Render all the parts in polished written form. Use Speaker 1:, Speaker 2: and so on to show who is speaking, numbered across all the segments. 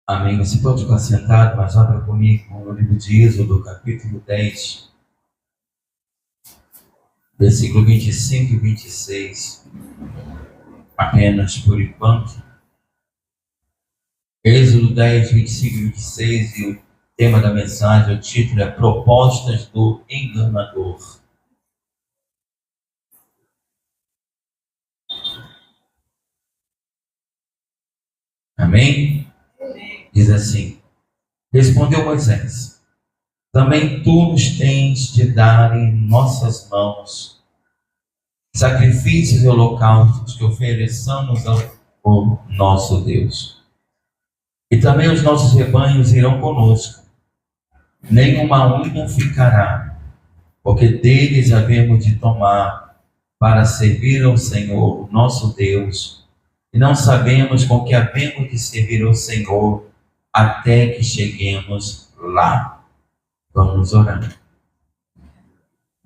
Speaker 1: Amém. Você pode ficar sentado, mas abra comigo no livro de Êxodo, capítulo 10, versículo 25 e 26, apenas por enquanto. Êxodo 10, 25 e 26, e o tema da mensagem, o título é Propostas do Enganador. Amém? Diz assim: Respondeu Moisés: Também tu nos tens de dar em nossas mãos sacrifícios e holocaustos que ofereçamos ao nosso Deus. E também os nossos rebanhos irão conosco, nenhuma unha ficará, porque deles havemos de tomar para servir ao Senhor, nosso Deus, e não sabemos com que havemos de servir ao Senhor até que cheguemos lá. Vamos orar.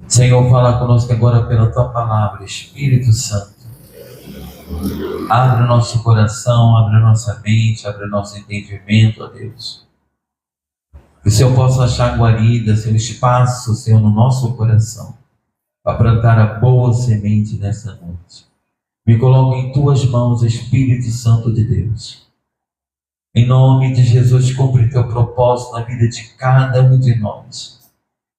Speaker 1: Senhor, fala conosco agora pela Tua Palavra, Espírito Santo. Abre o nosso coração, abre a nossa mente, abre o nosso entendimento, ó Deus. Que o Senhor possa achar guarida, seu espaço, Senhor, no nosso coração, para plantar a boa semente nessa noite. Me coloco em Tuas mãos, Espírito Santo de Deus. Em nome de Jesus, cumpre Teu propósito na vida de cada um de nós.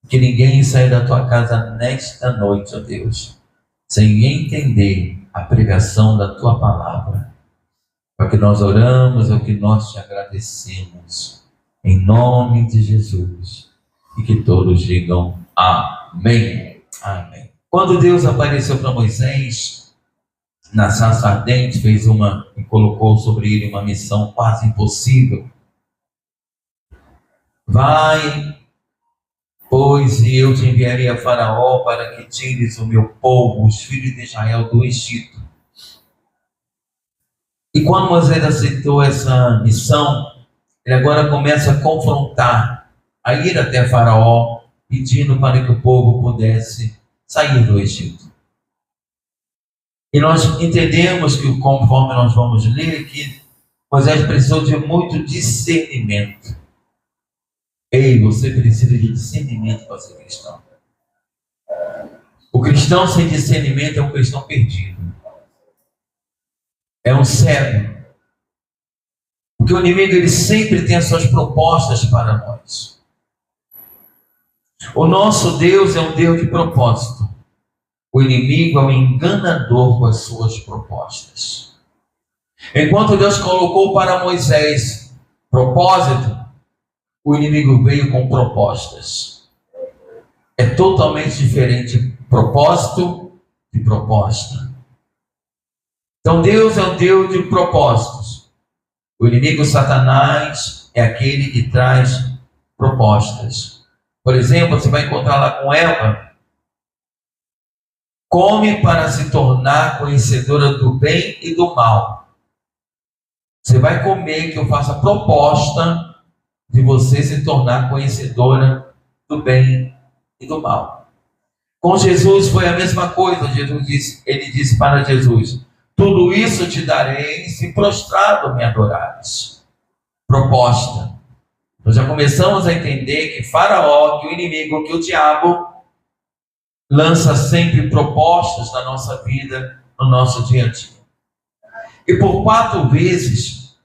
Speaker 1: Que ninguém saia da Tua casa nesta noite, ó Deus, sem entender a pregação da Tua Palavra. Para que nós oramos, é o que nós Te agradecemos. Em nome de Jesus. E que todos digam amém. Amém. Quando Deus apareceu para Moisés na sarça ardente, e colocou sobre ele uma missão quase impossível. Vai, pois, e eu te enviarei a Faraó para que tires o meu povo, os filhos de Israel, do Egito. E quando Moisés aceitou essa missão, ele agora começa a confrontar, a ir até Faraó, pedindo para que o povo pudesse sair do Egito. E nós entendemos que, conforme nós vamos ler, que Moisés precisou de muito discernimento. Ei, você precisa de discernimento para ser cristão. O cristão sem discernimento é um cristão perdido. É um cego. Porque o inimigo, ele sempre tem as suas propostas para nós. O nosso Deus é um Deus de propósito. O inimigo é um enganador com as suas propostas. Enquanto Deus colocou para Moisés propósito, o inimigo veio com propostas. É totalmente diferente propósito de proposta. Então Deus é um Deus de propósitos. O inimigo Satanás é aquele que traz propostas. Por exemplo, você vai encontrar lá com Eva: come para se tornar conhecedora do bem e do mal. Você vai comer que eu faça a proposta de você se tornar conhecedora do bem e do mal. Com Jesus foi a mesma coisa. Ele disse para Jesus: tudo isso te darei se prostrado me adorares. Proposta. Nós já começamos a entender que Faraó, que o inimigo, que o diabo lança sempre propostas na nossa vida, no nosso dia a dia. E por 4 vezes,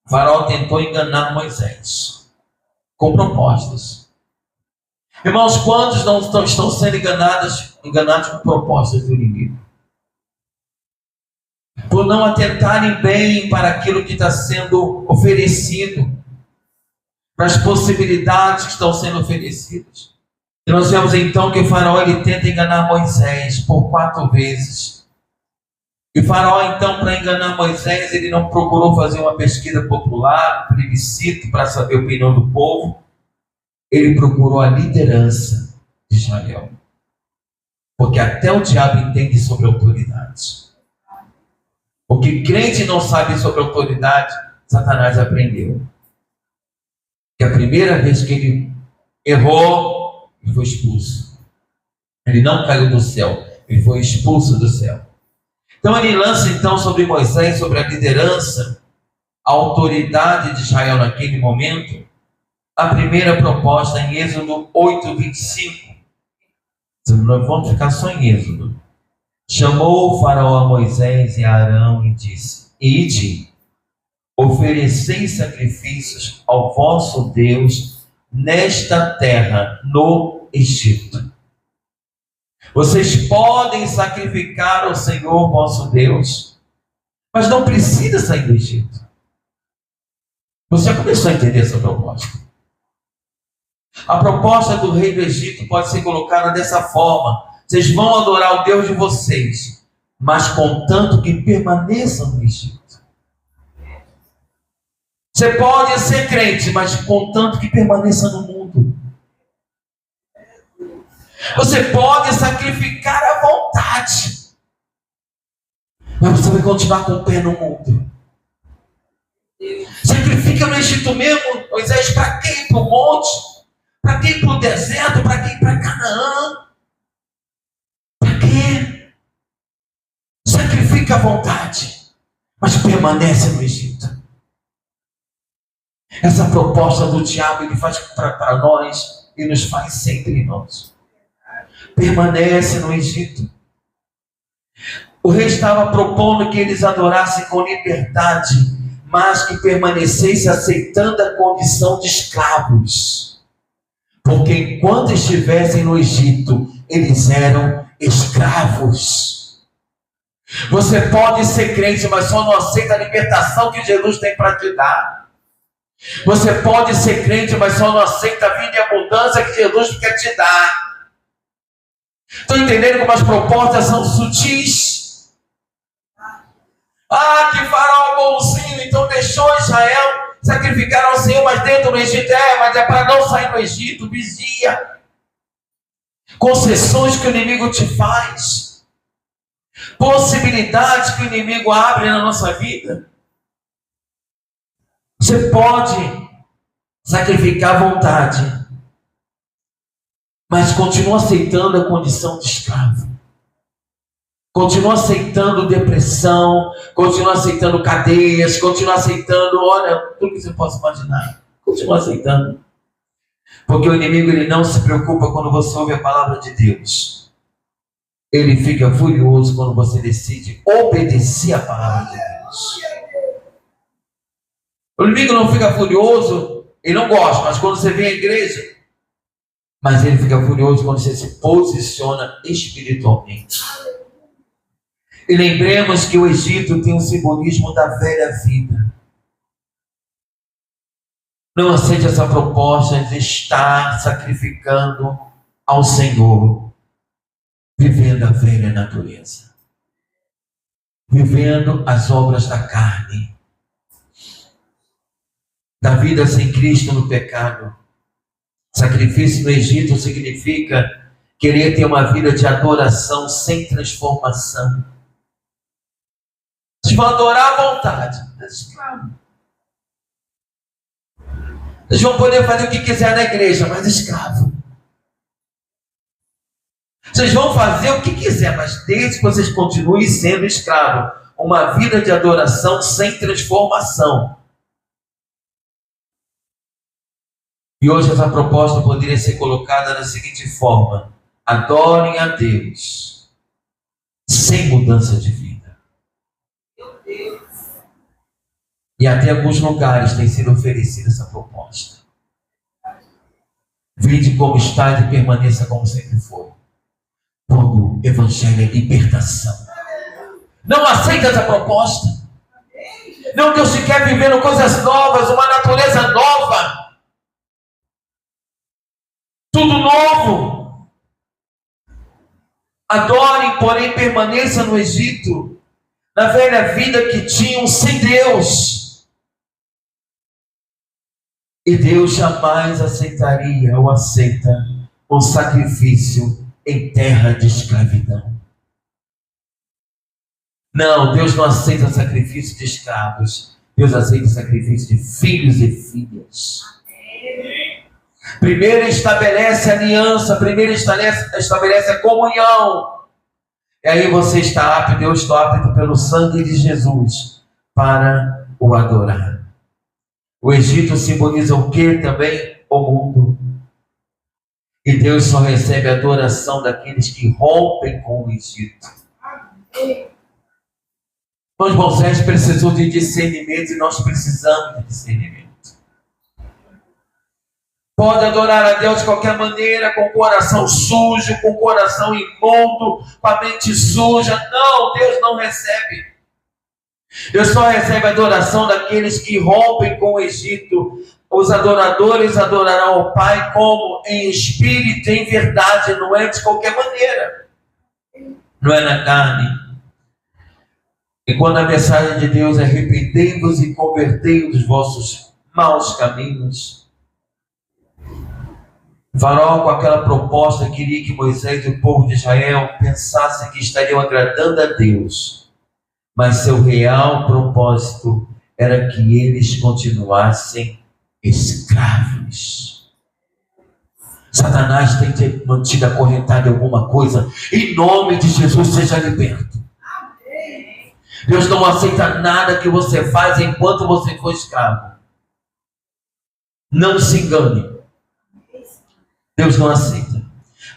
Speaker 1: Faraó tentou enganar Moisés com propostas. Irmãos, quantos não estão sendo enganados com propostas do inimigo? Por não atentarem bem para aquilo que está sendo oferecido, para as possibilidades que estão sendo oferecidas. E nós vemos então que o Faraó, ele tenta enganar Moisés por 4 vezes. E o Faraó, então, para enganar Moisés, ele não procurou fazer uma pesquisa popular, um plebiscito para saber a opinião do povo. Ele procurou a liderança de Israel. Porque até o diabo entende sobre autoridade. O que crente não sabe sobre autoridade, Satanás aprendeu. Que a primeira vez que ele errou, ele foi expulso. Ele não caiu do céu, ele foi expulso do céu. Então ele lança então sobre Moisés, sobre a liderança, a autoridade de Israel naquele momento, a primeira proposta em Êxodo 8:25. Nós vamos ficar só em Êxodo. Chamou o faraó a Moisés e a Arão e disse: Ide, oferecei sacrifícios ao vosso Deus nesta terra, no Egito. Vocês podem sacrificar ao Senhor vosso Deus, mas não precisa sair do Egito. Você já começou a entender essa proposta? A proposta do rei do Egito pode ser colocada dessa forma: vocês vão adorar o Deus de vocês, mas contanto que permaneçam no Egito. Você pode ser crente, mas contanto que permaneça no mundo. Você pode sacrificar à vontade, mas você vai continuar com o pé no mundo. Sacrifica no Egito mesmo, Moisés, para quem? Para o monte? Para quem? Para o deserto? Para quem? Para Canaã? Para quê? Sacrifica à vontade, mas permanece no Egito. Essa proposta do diabo, ele faz para nós e nos faz sempre irmãos. Permanece no Egito. O rei estava propondo que eles adorassem com liberdade, mas que permanecessem aceitando a condição de escravos. Porque enquanto estivessem no Egito, eles eram escravos. Você pode ser crente, mas só não aceita a libertação que Jesus tem para te dar. Você pode ser crente, mas só não aceita a vida e a abundância que Jesus quer te dar. Estão entendendo como as propostas são sutis? Ah, que faraó bonzinho, então deixou Israel sacrificar ao Senhor, mas dentro do Egito. Mas é para não sair do Egito. Vigia. Concessões que o inimigo te faz. Possibilidades que o inimigo abre na nossa vida. Você pode sacrificar à vontade, mas continua aceitando a condição de escravo. Continua aceitando depressão, continua aceitando cadeias, continua aceitando, olha, tudo que você possa imaginar. Continua aceitando. Porque o inimigo, ele não se preocupa quando você ouve a palavra de Deus. Ele fica furioso quando você decide obedecer a palavra de Deus. O inimigo não fica furioso, ele não gosta, mas quando você vem à igreja, mas ele fica furioso quando você se posiciona espiritualmente. E lembremos que o Egito tem um simbolismo da velha vida. Não aceite essa proposta de estar sacrificando ao Senhor, vivendo a velha natureza, vivendo as obras da carne, da vida sem Cristo no pecado. Sacrifício no Egito significa querer ter uma vida de adoração sem transformação. Vocês vão adorar à vontade, mas escravo. Vocês vão poder fazer o que quiser na igreja, mas escravo. Vocês vão fazer o que quiser, mas desde que vocês continuem sendo escravo. Uma vida de adoração sem transformação. E hoje essa proposta poderia ser colocada da seguinte forma: adorem a Deus sem mudança de vida. E até alguns lugares tem sido oferecida essa proposta. Vinde como está e permaneça como sempre foi. Todo o evangelho é libertação. Não aceita essa proposta. Não, Deus te quer vivendo coisas novas, uma natureza nova. Tudo novo. Adorem, porém permaneça no Egito, na velha vida que tinham sem Deus. E Deus jamais aceitaria ou aceita um sacrifício em terra de escravidão. Não, Deus não aceita sacrifício de escravos. Deus aceita sacrifício de filhos e filhas. Primeiro estabelece aliança, primeiro estabelece a comunhão. E aí você está apto, Deus está apto pelo sangue de Jesus para o adorar. O Egito simboliza o quê também? O mundo. E Deus só recebe a adoração daqueles que rompem com o Egito. Então, Moisés precisou de discernimento e nós precisamos de discernimento. Pode adorar a Deus de qualquer maneira, com o coração sujo, com o coração imundo, com a mente suja. Não, Deus não recebe. Deus só recebe a adoração daqueles que rompem com o Egito. Os adoradores adorarão o Pai como? Em espírito, em verdade, não é de qualquer maneira. Não é na carne. E quando a mensagem de Deus é arrependei-vos e convertei dos vossos maus caminhos, o Faraó, com aquela proposta, queria que Moisés e o povo de Israel pensassem que estariam agradando a Deus, mas seu real propósito era que eles continuassem escravos. Satanás tem te mantido acorrentado em alguma coisa. Em nome de Jesus, seja liberto. Deus não aceita nada que você faz enquanto você for escravo. Não se engane. Deus não aceita.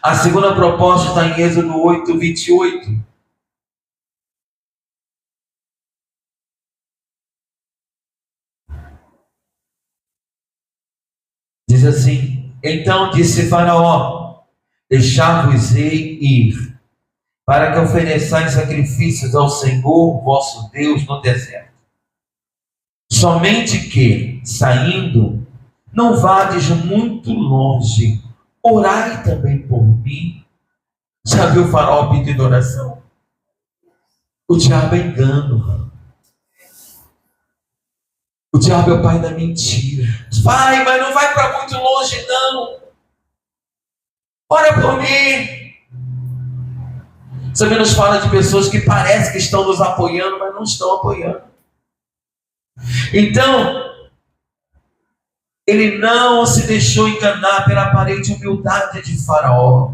Speaker 1: A segunda proposta está em Êxodo 8, 28. Diz assim: então disse Faraó: deixar-vos-ei ir, para que ofereçais sacrifícios ao Senhor vosso Deus no deserto. Somente que, saindo, não vades muito longe, orai também por mim. Já viu o Faraó pedindo oração? O diabo é engano. O diabo é o pai da mentira. Vai, mas não vai para muito longe não. Ora por mim. Você nos fala de pessoas que parece que estão nos apoiando, mas não estão apoiando. Então, ele não se deixou enganar pela aparente humildade de Faraó,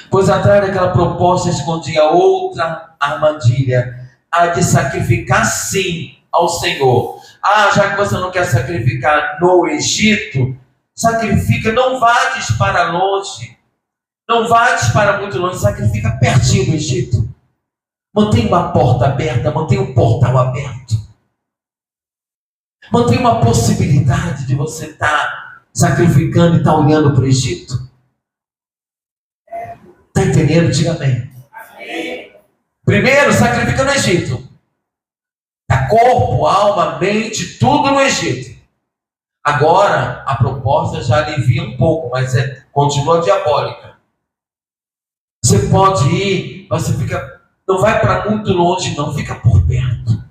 Speaker 1: pois atrás daquela proposta escondia outra armadilha, a de sacrificar sim ao Senhor. Já que você não quer sacrificar no Egito, sacrifica, não vades para longe, não vades para muito longe, sacrifica pertinho do Egito. Mantenha uma porta aberta, mantenha um portal aberto. Mantenha uma possibilidade de você estar sacrificando e estar olhando para o Egito. Está entendendo? Diga amém. Primeiro, sacrifica no Egito. Tá corpo, alma, mente, tudo no Egito. Agora, a proposta já alivia um pouco, mas continua diabólica. Você pode ir, mas você não vai para muito longe não, fica por perto.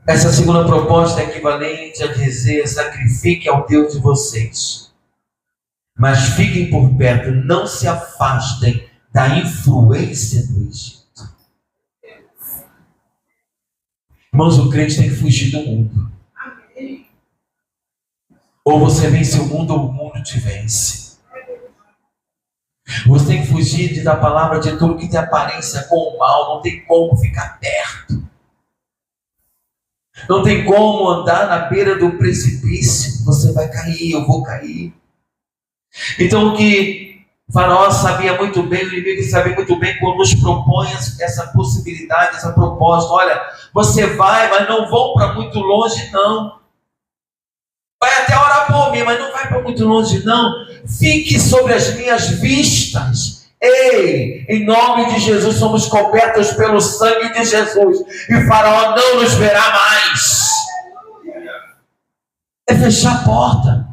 Speaker 1: Essa segunda proposta é equivalente a dizer: sacrifique ao Deus de vocês, mas fiquem por perto, não se afastem da influência do Egito. Irmãos, o crente tem que fugir do mundo. Ou você vence o mundo, ou o mundo te vence. Você tem que fugir da palavra de tudo que tem aparência com o mal. Não tem como ficar perto. Não tem como andar na beira do precipício. Você vai cair, eu vou cair. Então o que Faraó sabia muito bem, o inimigo sabia muito bem, quando nos propõe essa possibilidade, essa proposta: olha, você vai, mas não vão para muito longe não. Vai até orar por mim, mas não vai para muito longe não. Fique sobre as minhas vistas. Ei, em nome de Jesus somos cobertos pelo sangue de Jesus, e Faraó não nos verá mais. É fechar a porta.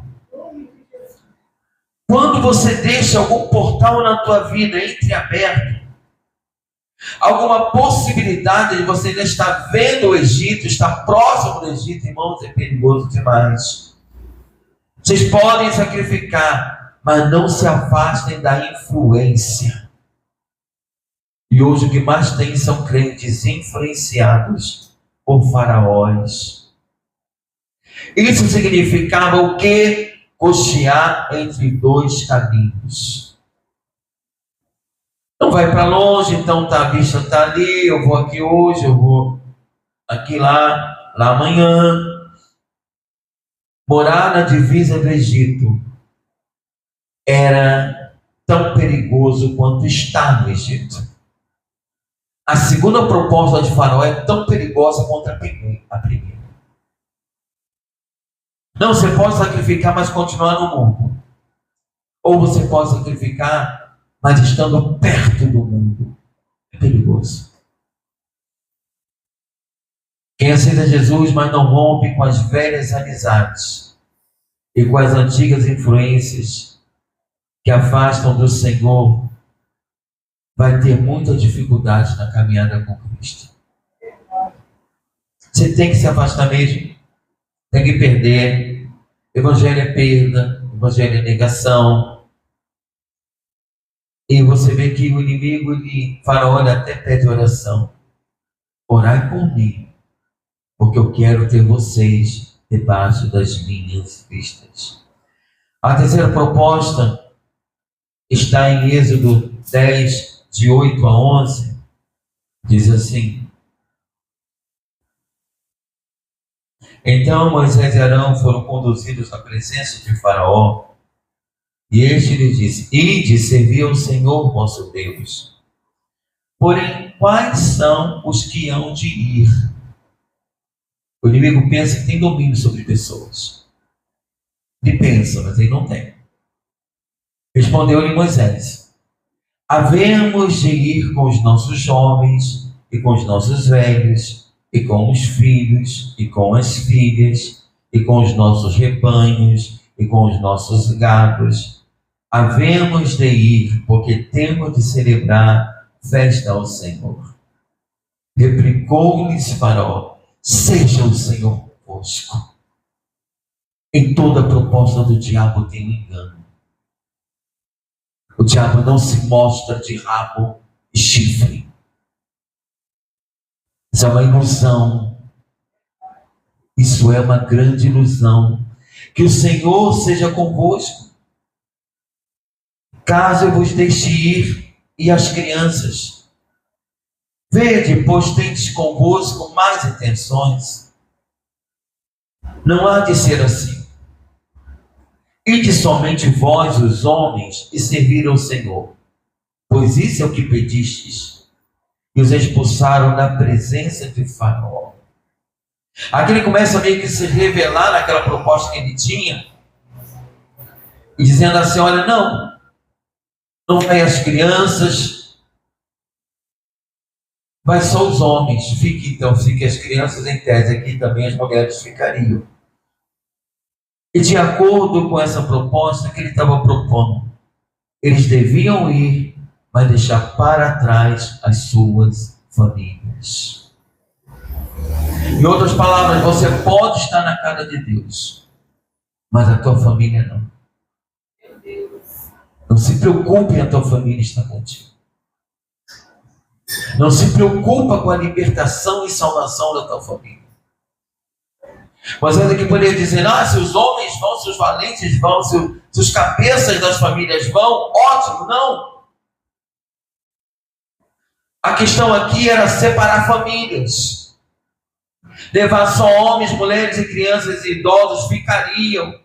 Speaker 1: Quando você deixa algum portal na tua vida entreaberto, alguma possibilidade de você ainda estar vendo o Egito, estar próximo do Egito, irmãos, é perigoso demais. Vocês podem sacrificar, mas não se afastem da influência. E hoje o que mais tem são crentes influenciados por faraós. Isso significava o quê? Cochear entre dois caminhos. Não vai para longe, então tá, a vista está ali, eu vou aqui hoje, eu vou aqui lá amanhã. Morar na divisa do Egito era tão perigoso quanto estar no Egito. A segunda proposta de Faraó é tão perigosa quanto a primeira. Não, você pode sacrificar, mas continuar no mundo. Ou você pode sacrificar, mas estando perto do mundo. É perigoso. Quem aceita Jesus, mas não rompe com as velhas amizades e com as antigas influências que afastam do Senhor, vai ter muita dificuldade na caminhada com Cristo. Você tem que se afastar mesmo. Tem que perder. Evangelho é perda, evangelho é negação. E você vê que o inimigo, Faraó, até pede oração. Orai por mim, porque eu quero ter vocês debaixo das minhas vistas. A terceira proposta está em Êxodo 10, de 8 a 11. Diz assim: Então Moisés e Arão foram conduzidos à presença de Faraó, e este lhe disse: Ide, servi ao Senhor vosso Deus. Porém, quais são os que hão de ir? O inimigo pensa que tem domínio sobre pessoas. Ele pensa, mas ele não tem. Respondeu-lhe Moisés: Havemos de ir com os nossos jovens, e com os nossos velhos, e com os filhos, e com as filhas, e com os nossos rebanhos, e com os nossos gados. Havemos de ir, porque temos de celebrar festa ao Senhor. Replicou-lhes Faraó: Seja o Senhor convosco. Em toda proposta do diabo tem um engano. O diabo não se mostra de rabo e chifre. Isso é uma ilusão. Isso é uma grande ilusão. Que o Senhor seja convosco. Caso eu vos deixe ir, e as crianças. Vede, pois tendes convosco mais intenções. Não há de ser assim. Ide somente vós, os homens, e servir ao Senhor, pois isso é o que pedistes. E os expulsaram da presença de Faraó. Aqui ele começa a meio que se revelar naquela proposta que ele tinha, e dizendo assim: olha, não vai as crianças, vai só os homens. Fique as crianças em tese, aqui também as mulheres ficariam. E de acordo com essa proposta que ele estava propondo, eles deviam ir, mas deixar para trás as suas famílias. Em outras palavras, você pode estar na casa de Deus, mas a tua família não. Não se preocupe, a tua família está contigo. Não se preocupa com a libertação e salvação da tua família. Mas ainda que poderia dizer: se os homens vão, se os valentes vão, se os cabeças das famílias vão, ótimo. Não. A questão aqui era separar famílias. Levar só homens, mulheres e crianças e idosos ficariam.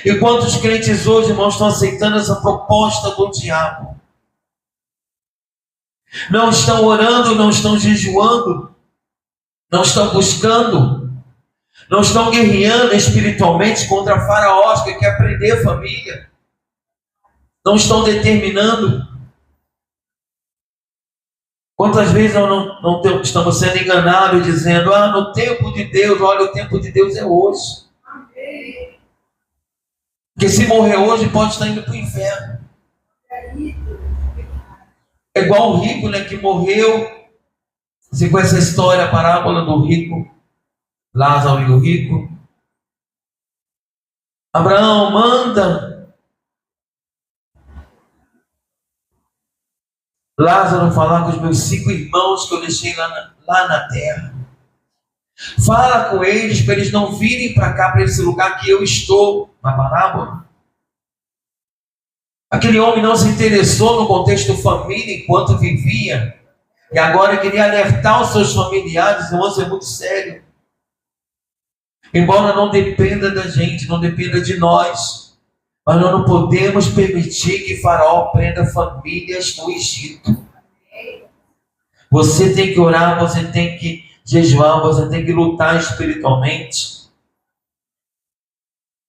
Speaker 1: E quantos crentes hoje, irmãos, estão aceitando essa proposta do diabo? Não estão orando, não estão jejuando, não estão buscando, não estão guerreando espiritualmente contra Faraó, que quer prender a família. Não estão determinando. Quantas vezes não estamos sendo enganados dizendo: no tempo de Deus, olha, o tempo de Deus é hoje. Porque se morrer hoje, pode estar indo para o inferno. É igual o rico, que morreu. Você conhece a história, a parábola do rico, Lázaro e o rico? Abraão manda Lázaro falar com os meus 5 irmãos que eu deixei lá na terra. Fala com eles para eles não virem para cá, para esse lugar que eu estou, na parábola. Aquele homem não se interessou no contexto família enquanto vivia, e agora queria alertar os seus familiares. Irmãos, é muito sério. Embora não dependa da gente, não dependa de nós, mas nós não podemos permitir que Faraó prenda famílias no Egito. Você tem que orar, você tem que jejuar, você tem que lutar espiritualmente.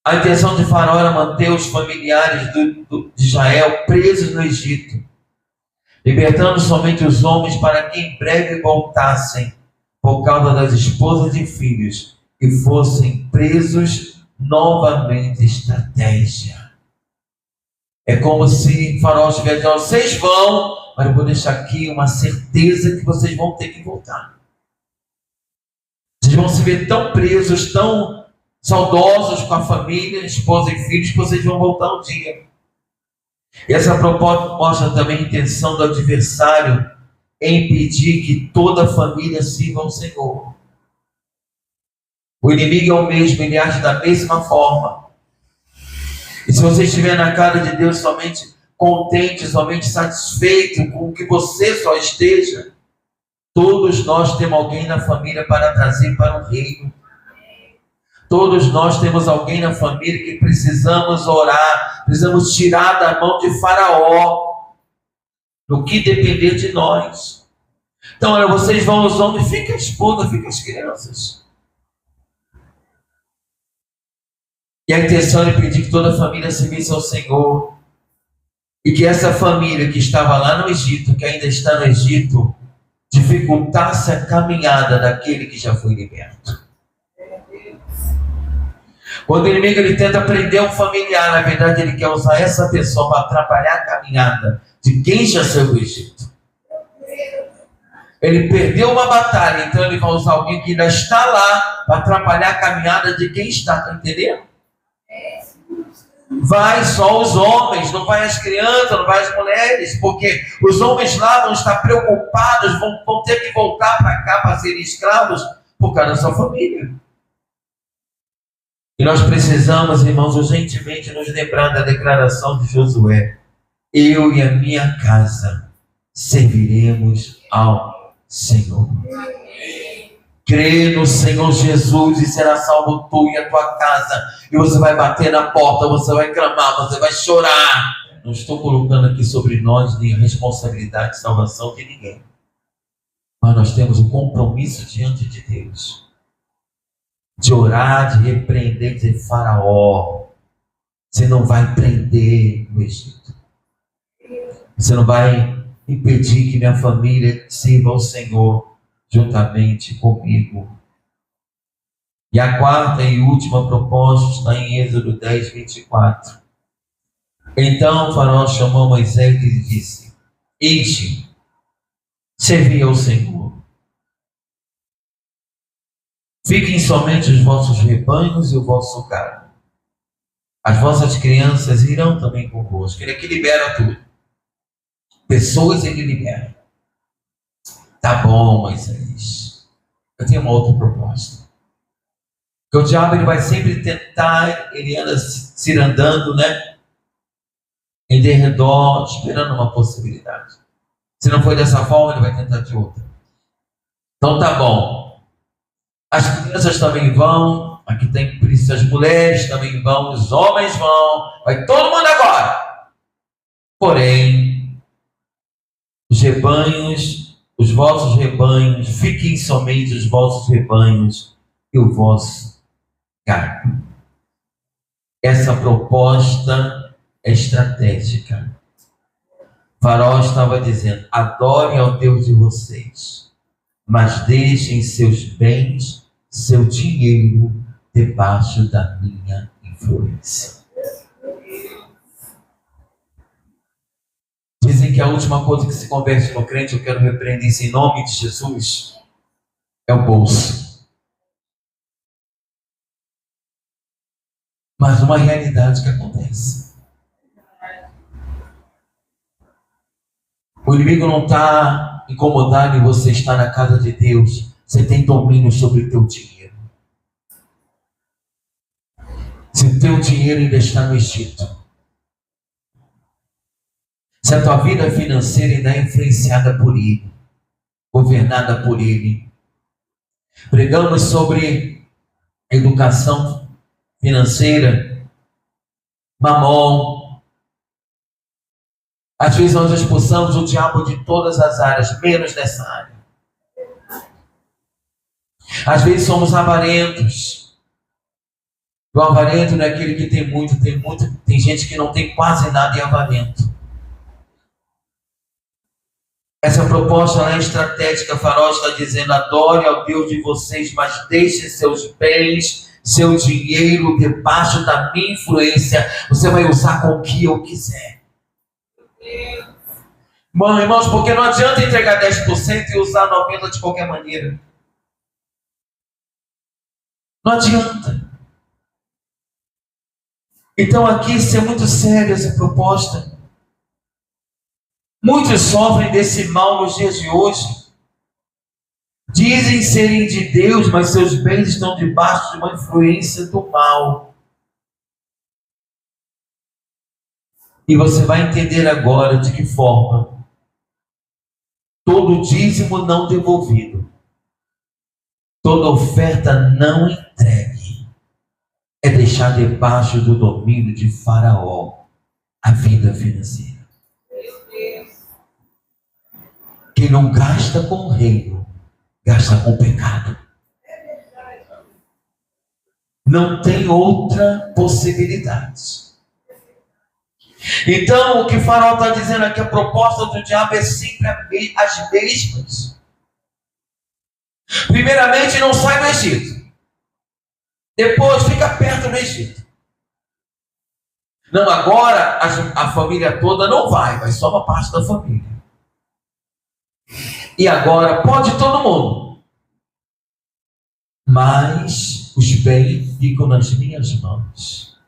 Speaker 1: A intenção de Faraó era manter os familiares de Israel presos no Egito, libertando somente os homens para que em breve voltassem por causa das esposas e filhos e fossem presos novamente. Estratégia. É como se Faraó estivesse dizendo: vocês vão, mas eu vou deixar aqui uma certeza que vocês vão ter que voltar. Vocês vão se ver tão presos, tão saudosos com a família, esposa e filhos, que vocês vão voltar um dia. E essa proposta mostra também a intenção do adversário em impedir que toda a família sirva ao Senhor. O inimigo é o mesmo, ele age da mesma forma. E se você estiver na casa de Deus somente contente, somente satisfeito com o que você só esteja, todos nós temos alguém na família para trazer para o reino. Todos nós temos alguém na família que precisamos orar, precisamos tirar da mão de Faraó, do que depender de nós. Então, olha, vocês vão, os homens, fica a esposa, fica as crianças. E a intenção é pedir que toda a família servisse ao Senhor, e que essa família que estava lá no Egito, que ainda está no Egito, dificultasse a caminhada daquele que já foi liberto. Quando o inimigo ele tenta prender um familiar, na verdade ele quer usar essa pessoa para atrapalhar a caminhada de quem já saiu do Egito. Ele perdeu uma batalha, então ele vai usar alguém que ainda está lá para atrapalhar a caminhada de quem está entendendo? Vai só os homens, não vai as crianças, não vai as mulheres, porque os homens lá vão estar preocupados, vão ter que voltar para cá para serem escravos por causa da sua família. E nós precisamos, irmãos, urgentemente nos lembrar da declaração de Josué: eu e a minha casa serviremos ao Senhor. Crê no Senhor Jesus e será salvo tu e a tua casa. E você vai bater na porta, você vai clamar, você vai chorar. Não estou colocando aqui sobre nós nem a responsabilidade de salvação de ninguém, mas nós temos o compromisso diante de Deus de orar, de repreender, de dizer: Faraó, você não vai prender no Egito, você não vai impedir que minha família sirva ao Senhor juntamente comigo. E a quarta e última proposta está em Êxodo 10, 24. Então o Faraó chamou Moisés e lhe disse: ide, servi ao Senhor. Fiquem somente os vossos rebanhos e o vosso gado. As vossas crianças irão também convosco. Ele aqui libera tudo. Pessoas ele libera. Tá bom, Moisés. Eu tenho uma outra proposta. Porque o diabo ele vai sempre tentar, ele anda cirandando, né? Em derredor, esperando uma possibilidade. Se não for dessa forma, ele vai tentar de outra. Então tá bom. As crianças também vão, aqui tem por isso as mulheres também vão, os homens vão, vai todo mundo agora. Porém, os rebanhos, os vossos rebanhos, fiquem somente os vossos rebanhos e o vosso gado. Essa proposta é estratégica. Faraó estava dizendo: adorem ao Deus de vocês, mas deixem seus bens, seu dinheiro debaixo da minha influência. Dizem que a última coisa que se converte no crente, eu quero repreender isso em nome de Jesus, é o bolso. Mas uma realidade que acontece. O inimigo não está incomodado em você estar na casa de Deus. Você tem domínio sobre o teu dinheiro. Se o teu dinheiro ainda está no Egito, Se a tua vida financeira ainda é influenciada por Ele, governada por Ele. Pregamos sobre educação financeira, mamon. Às vezes nós expulsamos o diabo de todas as áreas, menos nessa área. Às vezes somos avarentos. O avarento não é aquele que tem muito. Tem gente que não tem quase nada e é avarento. Essa proposta é estratégica. Farol está dizendo: adore ao Deus de vocês, mas deixe seus bens, seu dinheiro debaixo da minha influência. Você vai usar com o que eu quiser. Bom, irmãos, porque não adianta entregar 10% e usar 90% de qualquer maneira. Não adianta. Então aqui, isso é muito sério, essa proposta. Muitos sofrem desse mal nos dias de hoje. Dizem serem de Deus, mas seus bens estão debaixo de uma influência do mal. E você vai entender agora de que forma todo dízimo não devolvido, toda oferta não entregue, é deixar debaixo do domínio de Faraó a vida financeira. Quem não gasta com o reino, gasta com o pecado. Não tem outra possibilidade. Então, o que Faraó está dizendo aqui, a proposta do diabo é sempre as mesmas. Primeiramente, não sai do Egito. Depois, fica perto do Egito. Não, agora a família toda não vai só uma parte da família. E agora pode todo mundo. Mas os bens ficam nas minhas mãos.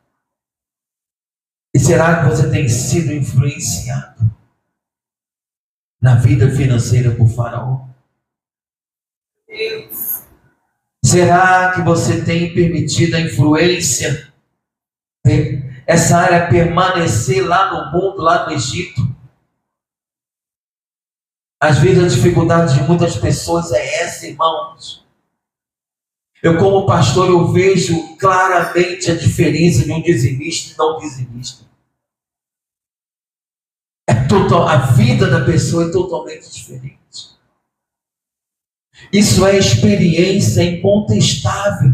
Speaker 1: E será que você tem sido influenciado na vida financeira por Faraó? Será que você tem permitido a influência, essa área permanecer lá no mundo, lá no Egito? Às vezes a dificuldade de muitas pessoas é essa, irmãos. Eu, como pastor, eu vejo claramente a diferença de um dizimista e não dizimista. A vida da pessoa é totalmente diferente. Isso é experiência incontestável.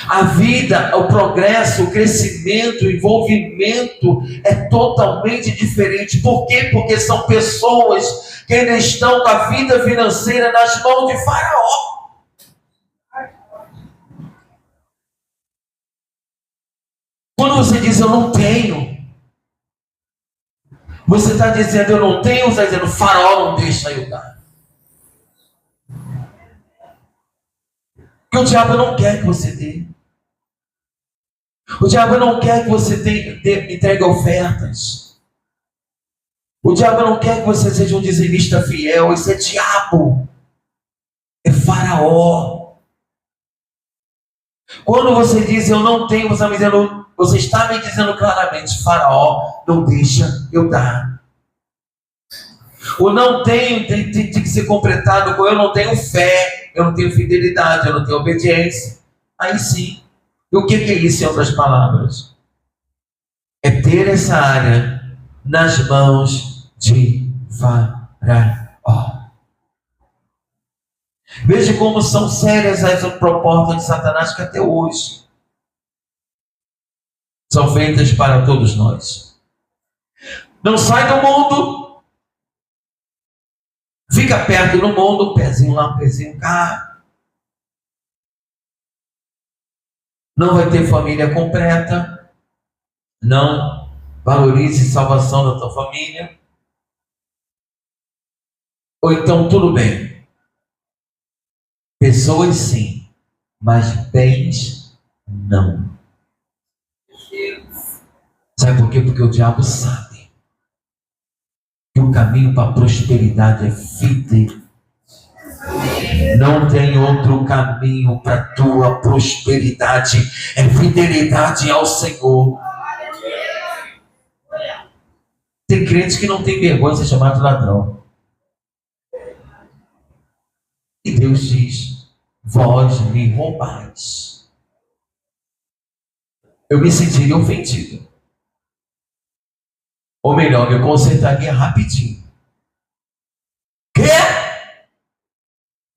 Speaker 1: A vida, o progresso, o crescimento, o envolvimento é totalmente diferente. Por quê? Porque são pessoas que ainda estão com a vida financeira nas mãos de Faraó. Quando você diz eu não tenho, você está dizendo eu não tenho, você está dizendo Faraó não deixa eu dar. Porque o diabo não quer que você dê. O diabo não quer que você entregue ofertas. O diabo não quer que você seja um dizimista fiel. Isso é diabo. É Faraó. Quando você diz eu não tenho, você está me dizendo claramente, Faraó não deixa eu dar. O não tenho tem que ser completado com eu não tenho fé, eu não tenho fidelidade, eu não tenho obediência. Aí sim. E o que é isso, em outras palavras? É ter essa área nas mãos de Faraó. Veja como são sérias as propostas de Satanás que até hoje são feitas para todos nós. Não sai do mundo, fica perto do mundo, pezinho lá, pezinho cá. Não vai ter família completa. Não valorize a salvação da tua família. Ou então tudo bem. Pessoas sim, mas bens não. Sabe por quê? Porque o diabo sabe que o caminho para a prosperidade é fidelidade. Não tem outro caminho para a tua prosperidade. É fidelidade ao Senhor. crentes que não tem vergonha de ser chamado de ladrão. E Deus diz: vós me roubais. Eu me sentiria ofendido. Ou melhor, eu consertaria rapidinho. Quê?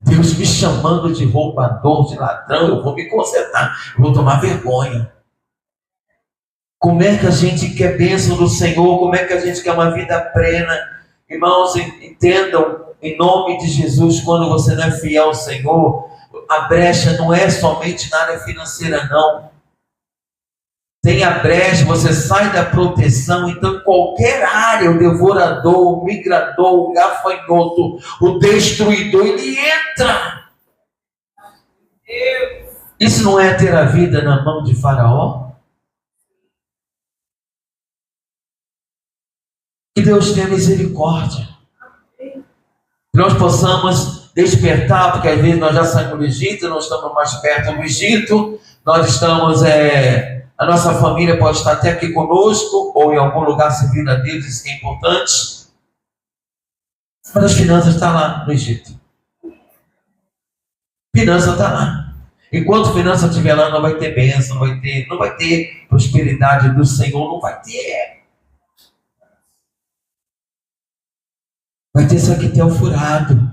Speaker 1: Deus me chamando de roubador, de ladrão, eu vou me consertar, eu vou tomar vergonha. Como é que a gente quer bênção do Senhor? Como é que a gente quer uma vida plena? Irmãos, entendam, em nome de Jesus, quando você não é fiel ao Senhor, a brecha não é somente na área financeira, não. Tem a brecha, você sai da proteção, então qualquer área, o devorador, o migrador, o gafanhoto, o destruidor, ele entra. Isso não é ter a vida na mão de Faraó? Que Deus tenha misericórdia. Que nós possamos despertar, porque às vezes nós já saímos do Egito, não estamos mais perto do Egito, nós estamos, a nossa família pode estar até aqui conosco, ou em algum lugar servindo a Deus, isso que é importante. Mas as finanças estão lá no Egito. Finança está lá. Enquanto finança estiver lá, não vai ter bênção, não vai ter prosperidade do Senhor, não vai ter. Vai ter saquetel furado.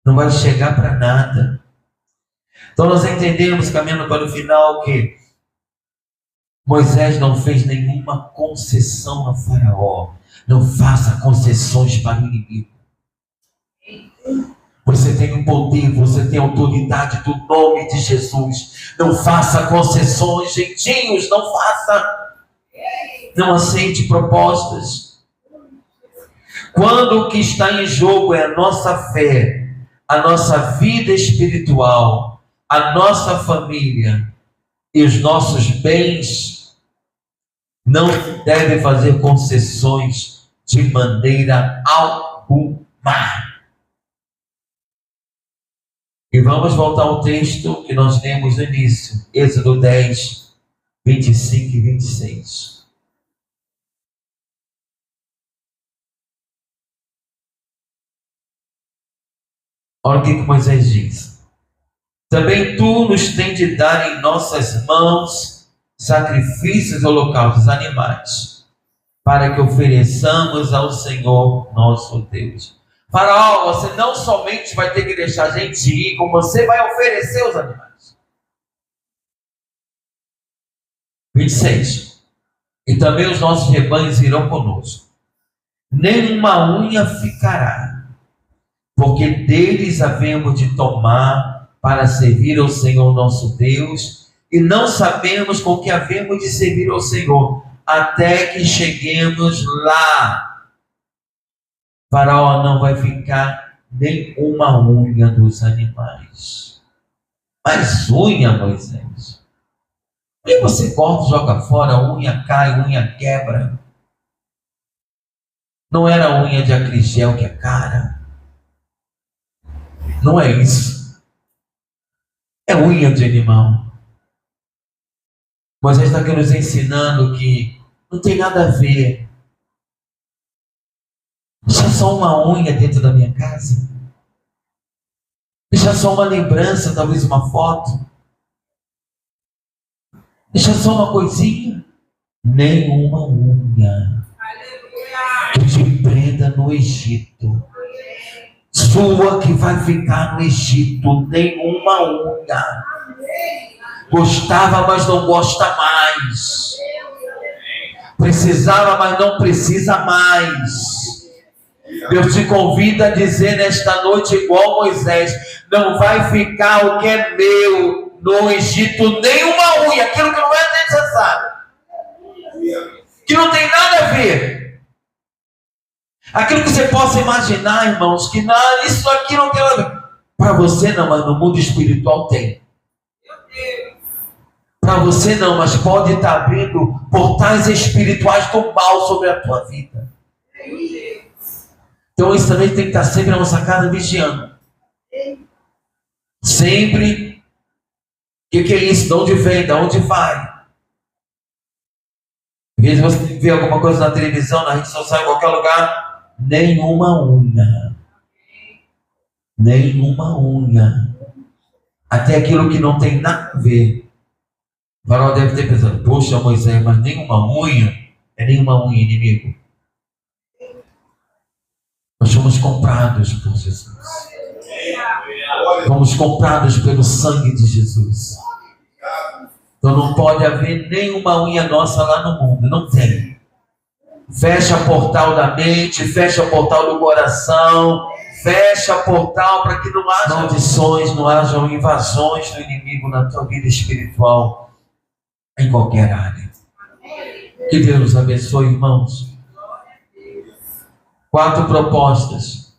Speaker 1: Não vai chegar para nada. Então nós entendemos, caminhando para o final, que Moisés não fez nenhuma concessão a Faraó. Não faça concessões para o inimigo. Você tem o poder, você tem a autoridade do nome de Jesus. Não faça concessões, jeitinhos, não faça. Não aceite propostas. Quando o que está em jogo é a nossa fé, a nossa vida espiritual, a nossa família e os nossos bens, não deve fazer concessões de maneira alguma. E vamos voltar ao texto que nós lemos no início, Êxodo 10, 25 e 26. Olha o que Moisés diz: também tu nos tens de dar em nossas mãos sacrifícios e holocaustos, animais, para que ofereçamos ao Senhor nosso Deus. Faraó, você não somente vai ter que deixar a gente ir, como você vai oferecer os animais. 26. E também os nossos rebanhos irão conosco. Nenhuma unha ficará, porque deles havemos de tomar para servir ao Senhor nosso Deus, e não sabemos com que havemos de servir ao Senhor, até que cheguemos lá. Faraó não vai ficar nem uma unha dos animais. Mas unha, Moisés? E você corta, joga fora, a unha cai, a unha quebra. Não era a unha de acrigel que é cara. Não é isso. É unha de animal. Moisés está aqui nos ensinando que não tem nada a ver. Deixa só uma unha dentro da minha casa. Deixa só uma lembrança, talvez uma foto. Deixa só uma coisinha. Nenhuma unha que te prenda no Egito. Sua que vai ficar no Egito. Nenhuma unha. Gostava, mas não gosta mais. Precisava, mas não precisa mais. Deus te convida a dizer nesta noite, igual Moisés: não vai ficar o que é meu no Egito, nenhuma unha, aquilo que não é necessário, que não tem nada a ver, aquilo que você possa imaginar, irmãos, que nada, isso aqui não tem nada a ver. Para você não, mas no mundo espiritual tem. Para você não, mas pode estar abrindo portais espirituais do mal sobre a tua vida. Então isso também tem que estar sempre na nossa casa vigiando. Sempre. O que é isso? De onde vem? De onde vai? vezes você vê alguma coisa na televisão, na rede social, em qualquer lugar, nenhuma unha. Nenhuma unha. Até aquilo que não tem nada a ver. O varão deve ter pensado, poxa Moisés, mas nenhuma unha? É nenhuma unha, inimigo. Nós fomos comprados por Jesus. Fomos comprados pelo sangue de Jesus. Então não pode haver nenhuma unha nossa lá no mundo. Não tem. Fecha o portal da mente, fecha o portal do coração, fecha o portal para que não haja maldições, não hajam invasões do inimigo na tua vida espiritual, em qualquer área. Que Deus nos abençoe, irmãos. 4 propostas.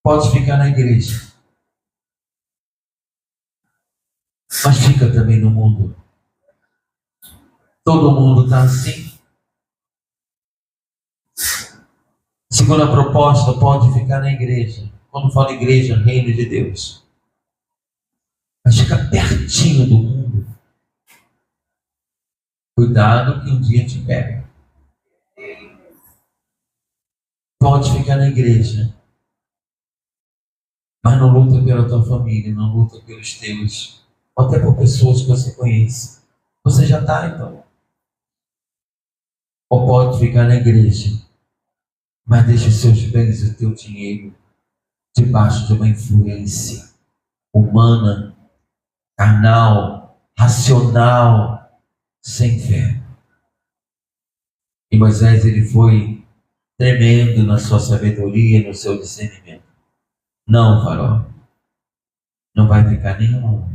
Speaker 1: Pode ficar na igreja, mas fica também no mundo. Todo mundo está assim. Segunda proposta, pode ficar na igreja. Quando fala igreja, reino de Deus, mas fica pertinho do mundo. Cuidado que um dia te pega. Pode ficar na igreja, mas não luta pela tua família, não luta pelos teus, ou até por pessoas que você conhece. Você já está, então. Ou pode ficar na igreja, mas deixa os seus bens e o teu dinheiro debaixo de uma influência humana, carnal, racional, sem fé. E Moisés, ele foi tremendo na sua sabedoria e no seu discernimento. Não, farol, não vai ficar nenhum.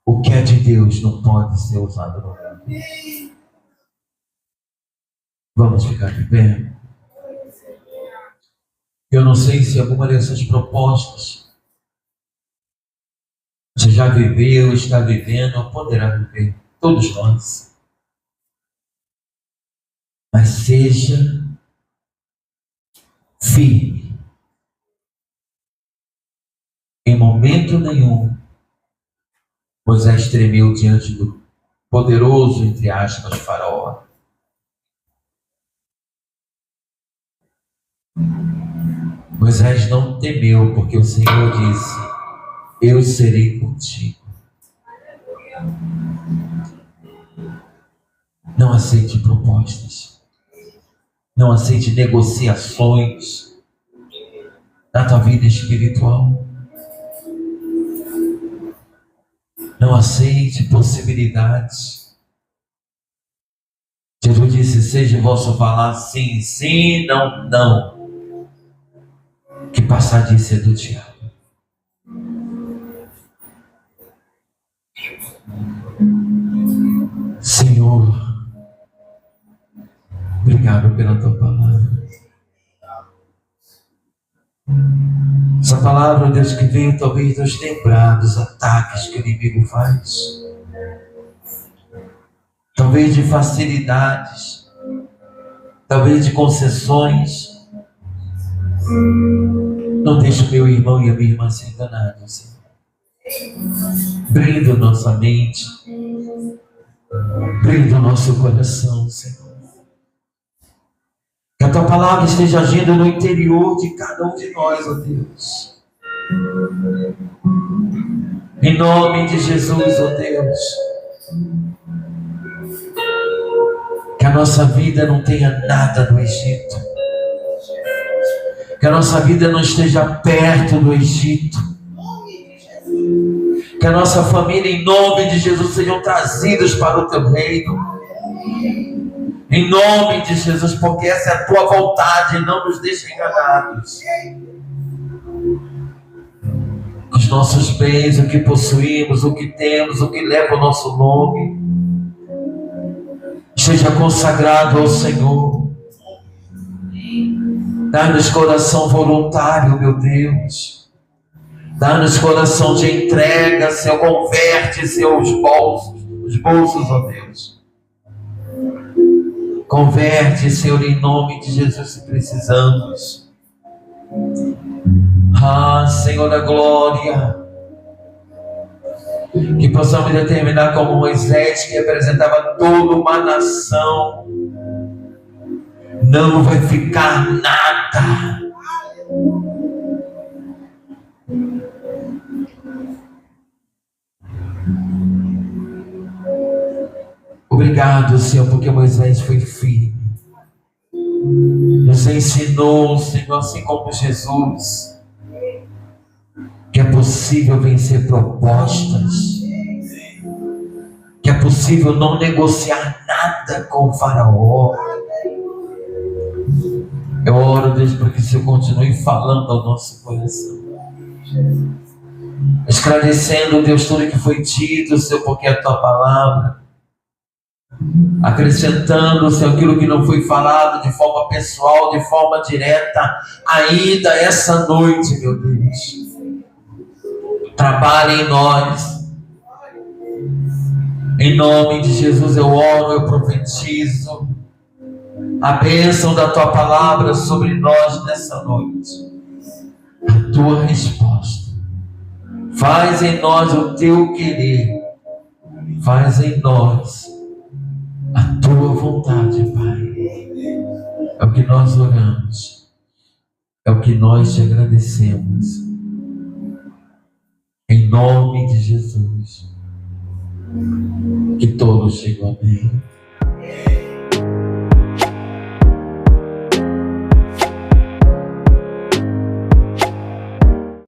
Speaker 1: O que é de Deus não pode ser usado no mundo. Vamos ficar de pé. Eu não sei se alguma dessas propostas você já viveu, está vivendo ou poderá viver. Todos nós. Mas seja firme. Em momento nenhum, Moisés tremeu diante do poderoso, entre aspas, faraó. Moisés não temeu, porque o Senhor disse, eu serei contigo. Não aceite propostas. Não aceite negociações na tua vida espiritual. Não aceite possibilidades. Jesus disse, seja o vosso falar sim, sim, não, não. Que passar disso é do diabo. Senhor, obrigado pela tua palavra. Essa palavra, Deus, que veio talvez nos lembrar dos ataques que o inimigo faz. Talvez de facilidades, talvez de concessões. Não deixe o meu irmão e a minha irmã se enganarem, Senhor. Brinda nossa mente, brinda o nosso coração, Senhor. Que a tua palavra esteja agindo no interior de cada um de nós, ó Deus. Em nome de Jesus, ó Deus. Que a nossa vida não tenha nada do Egito. Que a nossa vida não esteja perto do Egito. Que a nossa família, em nome de Jesus, sejam trazidos para o teu reino. Em nome de Jesus, porque essa é a tua vontade, não nos deixe enganados. Os nossos bens, o que possuímos, o que temos, o que leva o nosso nome, seja consagrado ao Senhor. Dá-nos coração voluntário, meu Deus. Dá-nos coração de entrega, Senhor. Converte, Senhor, os bolsos, ó Deus. Converte, Senhor, em nome de Jesus, se precisamos. Ah, Senhor da glória. Que possamos determinar como Moisés, que representava toda uma nação, não vai ficar nada. Obrigado, Senhor, porque Moisés foi firme. Nos ensinou, Senhor, assim como Jesus, que é possível vencer propostas, que é possível não negociar nada com o faraó. Eu oro, Deus, para que o Senhor continue falando ao nosso coração, esclarecendo, Deus, tudo que foi dito, Senhor, porque é a Tua palavra, acrescentando, Senhor, aquilo que não foi falado de forma pessoal, de forma direta, ainda essa noite, meu Deus. Trabalhe em nós. Em nome de Jesus eu oro, eu profetizo a bênção da Tua palavra sobre nós nessa noite. A Tua resposta. Faz em nós o Teu querer. Faz em nós a Tua vontade, Pai. É o que nós oramos. É o que nós te agradecemos. Em nome de Jesus. Que todos digam amém.